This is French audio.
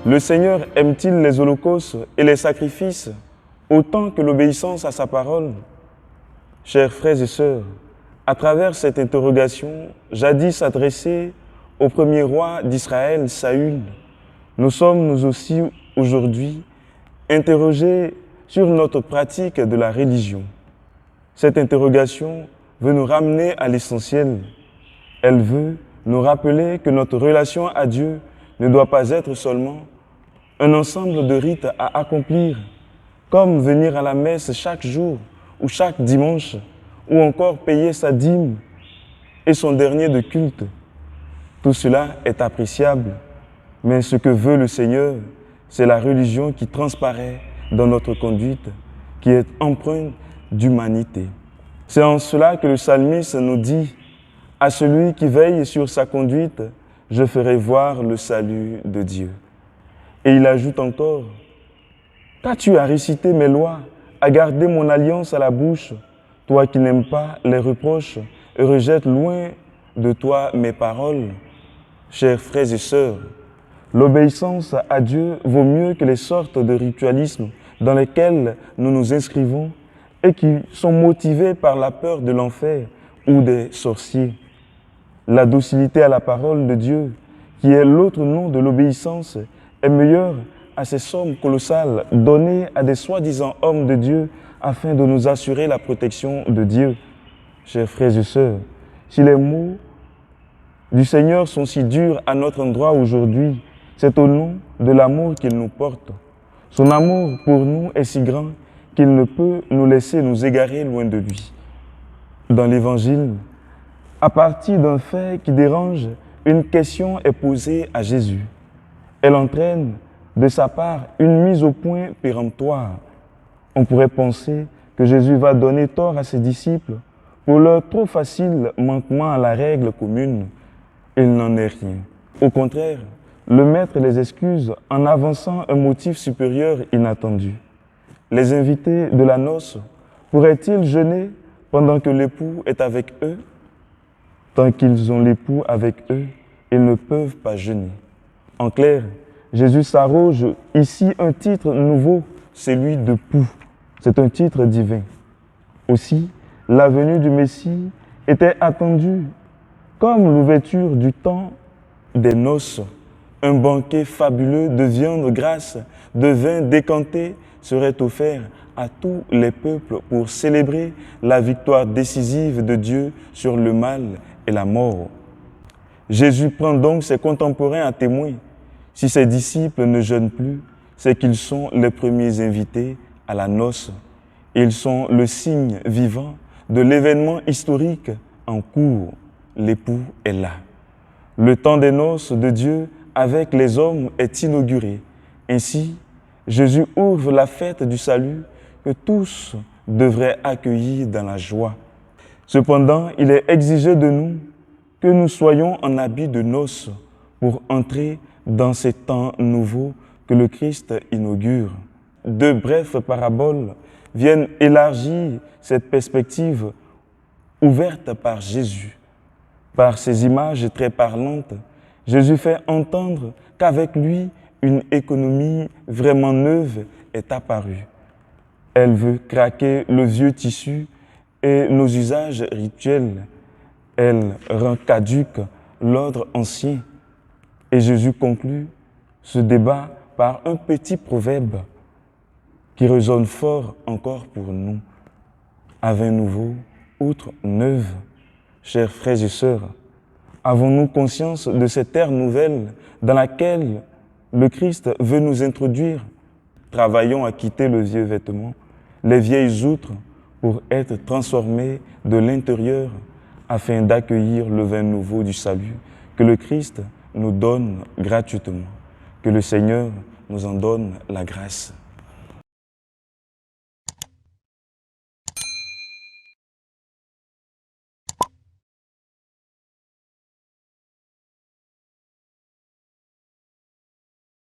Le Seigneur aime-t-il les holocaustes et les sacrifices autant que l'obéissance à sa parole? Chers frères et sœurs, à travers cette interrogation, jadis adressée au premier roi d'Israël, Saül, nous sommes nous aussi aujourd'hui interrogés sur notre pratique de la religion. Cette interrogation veut nous ramener à l'essentiel. Elle veut nous rappeler que notre relation à Dieu ne doit pas être seulement un ensemble de rites à accomplir, comme venir à la messe chaque jour ou chaque dimanche, ou encore payer sa dîme et son dernier de culte. Tout cela est appréciable, mais ce que veut le Seigneur, c'est la religion qui transparaît dans notre conduite, qui est empreinte d'humanité. C'est en cela que le psalmiste nous dit « À celui qui veille sur sa conduite, je ferai voir le salut de Dieu. » Et il ajoute encore « Qu'as-tu à réciter mes lois, à garder mon alliance à la bouche, toi qui n'aimes pas les reproches et rejettes loin de toi mes paroles ?» Chers frères et sœurs, l'obéissance à Dieu vaut mieux que les sortes de ritualismes dans lesquels nous nous inscrivons et qui sont motivés par la peur de l'enfer ou des sorciers. La docilité à la parole de Dieu, qui est l'autre nom de l'obéissance, est meilleure à ces sommes colossales données à des soi-disant hommes de Dieu afin de nous assurer la protection de Dieu. Chers frères et sœurs, si les mots du Seigneur sont si durs à notre endroit aujourd'hui, c'est au nom de l'amour qu'il nous porte. Son amour pour nous est si grand qu'il ne peut nous laisser nous égarer loin de lui. Dans l'Évangile, à partir d'un fait qui dérange, une question est posée à Jésus. Elle entraîne de sa part une mise au point péremptoire. On pourrait penser que Jésus va donner tort à ses disciples pour leur trop facile manquement à la règle commune. Il n'en est rien. Au contraire, le Maître les excuse en avançant un motif supérieur inattendu. Les invités de la noce pourraient-ils jeûner pendant que l'époux est avec eux? Tant qu'ils ont l'époux avec eux, ils ne peuvent pas jeûner. En clair, Jésus s'arroge ici un titre nouveau, celui de Pou. C'est un titre divin. Aussi, la venue du Messie était attendue comme l'ouverture du temps des noces. Un banquet fabuleux de viande grasse, de vin décanté serait offert à tous les peuples pour célébrer la victoire décisive de Dieu sur le mal et la mort. Jésus prend donc ses contemporains à témoin. Si ses disciples ne jeûnent plus, c'est qu'ils sont les premiers invités à la noce. Ils sont le signe vivant de l'événement historique en cours. L'époux est là. Le temps des noces de Dieu avec les hommes est inauguré. Ainsi, Jésus ouvre la fête du salut que tous devraient accueillir dans la joie. Cependant, il est exigé de nous que nous soyons en habit de noces pour entrer dans ces temps nouveaux que le Christ inaugure. Deux brèves paraboles viennent élargir cette perspective ouverte par Jésus. Par ces images très parlantes, Jésus fait entendre qu'avec lui, une économie vraiment neuve est apparue. Elle veut craquer le vieux tissu et nos usages rituels. Elle rend caduque l'ordre ancien. Et Jésus conclut ce débat par un petit proverbe qui résonne fort encore pour nous. À vin nouveau, outre neuve. Chers frères et sœurs, avons-nous conscience de cette ère nouvelle dans laquelle le Christ veut nous introduire? Travaillons à quitter le vieux vêtement, les vieilles outres, pour être transformés de l'intérieur afin d'accueillir le vin nouveau du salut que le Christ nous donne gratuitement. Que le Seigneur nous en donne la grâce.